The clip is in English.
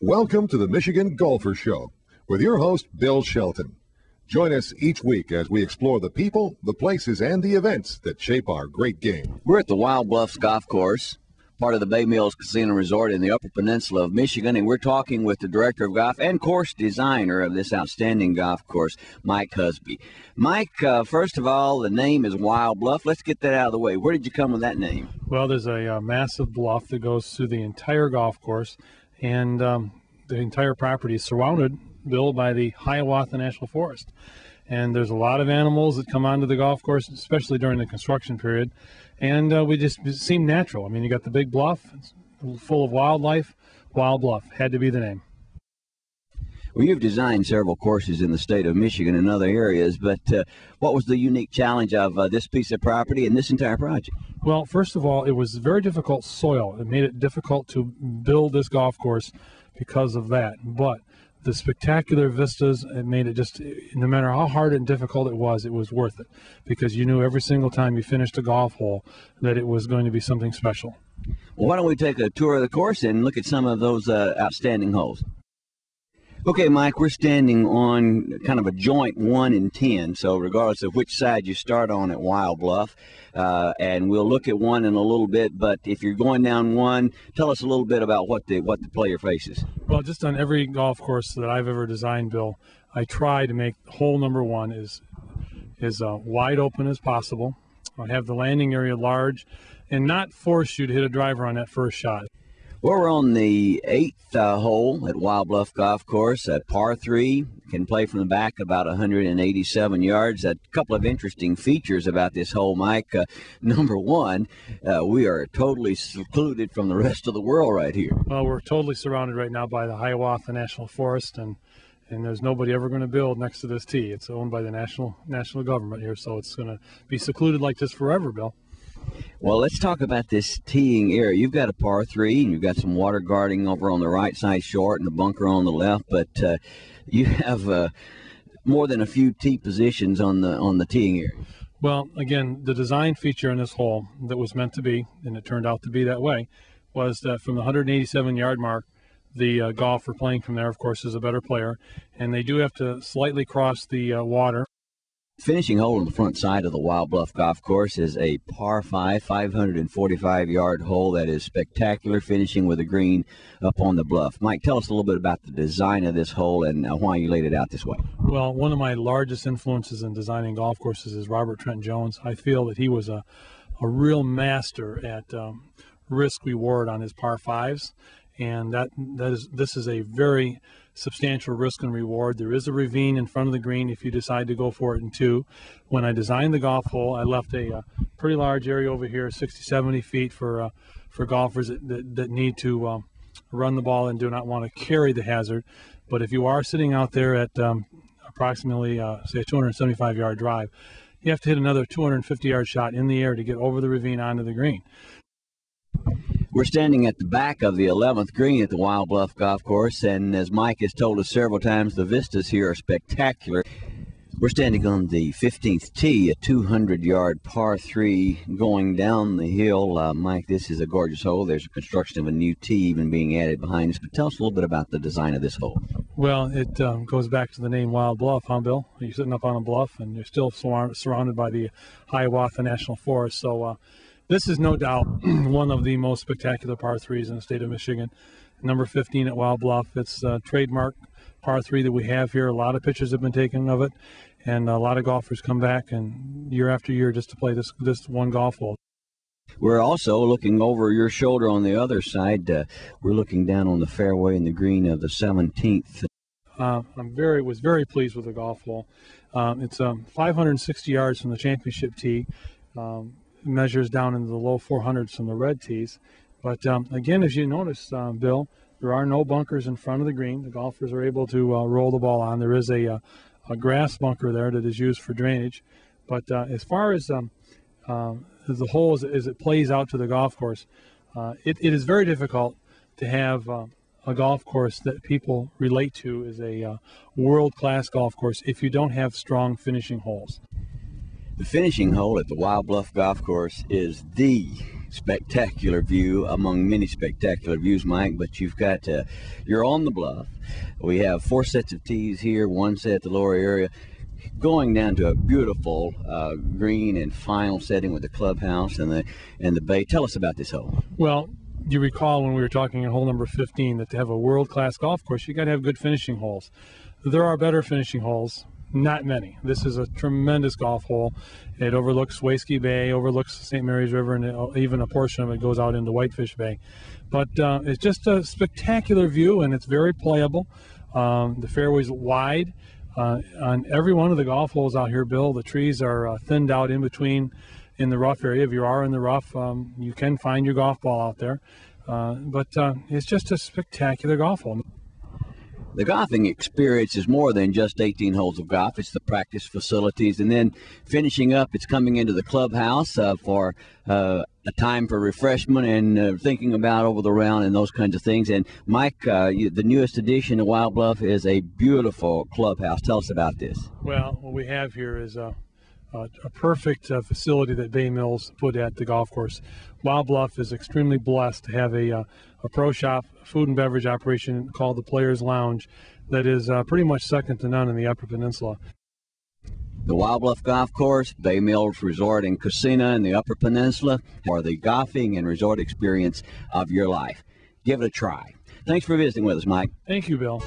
Welcome to the Michigan Golfer Show with your host, Bill Shelton. Join us each week as we explore the people, the places, and the events that shape our great game. We're at the Wild Bluffs Golf Course, part of the Bay Mills Casino Resort in the Upper Peninsula of Michigan, and we're talking with the Director of Golf and course designer of this outstanding golf course, Mike Husby. Mike, first of all, the name is Wild Bluff. Let's get that out of the way. Where did you come with that name? Well, there's a massive bluff that goes through the entire golf course, and the entire property is surrounded, Bill, by the Hiawatha National Forest. And there's a lot of animals that come onto the golf course, especially during the construction period. And it seemed natural. I mean, you got the big bluff, it's full of wildlife. Wild Bluff had to be the name. Well, you've designed several courses in the state of Michigan and other areas, but what was the unique challenge of this piece of property and this entire project? Well, first of all, it was very difficult soil. It made it difficult to build this golf course because of that. But the spectacular vistas, it made it just, no matter how hard and difficult it was worth it, because you knew every single time you finished a golf hole that it was going to be something special. Well, why don't we take a tour of the course and look at some of those outstanding holes? Okay, Mike, we're standing on kind of a joint 1 and 10, so regardless of which side you start on at Wild Bluff, and we'll look at 1 in a little bit, but if you're going down 1, tell us a little bit about what the player faces. Well, just on every golf course that I've ever designed, Bill, I try to make hole number 1 as wide open as possible. I have the landing area large and not force you to hit a driver on that first shot. Well, we're on the 8th hole at Wild Bluff Golf Course, a par 3. Can play from the back about 187 yards. A couple of interesting features about this hole, Mike. Number 1, we are totally secluded from the rest of the world right here. Well, we're totally surrounded right now by the Hiawatha National Forest, and there's nobody ever going to build next to this tee. It's owned by the national government here, so it's going to be secluded like this forever, Bill. Well, let's talk about this teeing area. You've got a par 3, and you've got some water guarding over on the right side short and a bunker on the left, but you have more than a few tee positions on the teeing area. Well, again, the design feature in this hole that was meant to be, and it turned out to be that way, was that from the 187-yard mark, the golfer playing from there, of course, is a better player, and they do have to slightly cross the water. Finishing hole on the front side of the Wild Bluff Golf Course is a par 5, 545-yard hole that is spectacular, finishing with a green up on the bluff. Mike, tell us a little bit about the design of this hole and why you laid it out this way. Well, one of my largest influences in designing golf courses is Robert Trent Jones. I feel that he was a real master at risk-reward on his par 5s, and this is a very substantial risk and reward. There is a ravine in front of the green if you decide to go for it in 2. When I designed the golf hole, I left a pretty large area over here, 60-70 feet for golfers that need to run the ball and do not want to carry the hazard. But if you are sitting out there at approximately say a 275-yard drive, you have to hit another 250-yard shot in the air to get over the ravine onto the green. We're standing at the back of the 11th green at the Wild Bluff Golf Course, and as Mike has told us several times, the vistas here are spectacular. We're standing on the 15th tee, a 200-yard par 3 going down the hill. Mike, this is a gorgeous hole. There's a construction of a new tee even being added behind us, but tell us a little bit about the design of this hole. Well, it goes back to the name Wild Bluff, huh, Bill? You're sitting up on a bluff, and you're still surrounded by the Hiawatha National Forest, so this is no doubt one of the most spectacular par 3s in the state of Michigan. Number 15 at Wild Bluff. It's a trademark par 3 that we have here. A lot of pictures have been taken of it, and a lot of golfers come back and year after year just to play this one golf hole. We're also looking over your shoulder on the other side. We're looking down on the fairway in the green of the 17th. I was very pleased with the golf hole. It's 560 yards from the championship tee. Measures down into the low 400s from the red tees. But again, as you notice, Bill, there are no bunkers in front of the green. The golfers are able to roll the ball on. There is a grass bunker there that is used for drainage. But as far as the hole as it plays out to the golf course, it is very difficult to have a golf course that people relate to as a world-class golf course if you don't have strong finishing holes. The finishing hole at the Wild Bluff Golf Course is the spectacular view among many spectacular views, Mike, but you've got, you're on the bluff. We have 4 sets of tees here, 1 set at the lower area, going down to a beautiful green and final setting with the clubhouse and the bay. Tell us about this hole. Well, you recall when we were talking at hole number 15 that to have a world-class golf course, you got to have good finishing holes. There are better finishing holes, not many. This is a tremendous golf hole. It overlooks Wasky Bay, overlooks the St. Mary's River, and even a portion of it goes out into Whitefish Bay. But it's just a spectacular view, and it's very playable. The fairway's wide. On every one of the golf holes out here, Bill, the trees are thinned out in between in the rough area. If you are in the rough, you can find your golf ball out there. But it's just a spectacular golf hole. The golfing experience is more than just 18 holes of golf. It's the practice facilities, and then finishing up, it's coming into the clubhouse for a time for refreshment and thinking about over the round and those kinds of things. And Mike, the newest addition to Wild Bluff is a beautiful clubhouse. Tell us about this. Well, what we have here is a perfect facility that Bay Mills put at the golf course. Wild Bluff is extremely blessed to have a pro shop, food and beverage operation called the Players Lounge that is pretty much second to none in the Upper Peninsula. The Wild Bluff Golf Course, Bay Mills Resort and Casino in the Upper Peninsula, for the golfing and resort experience of your life. Give it a try. Thanks for visiting with us, Mike. Thank you, Bill.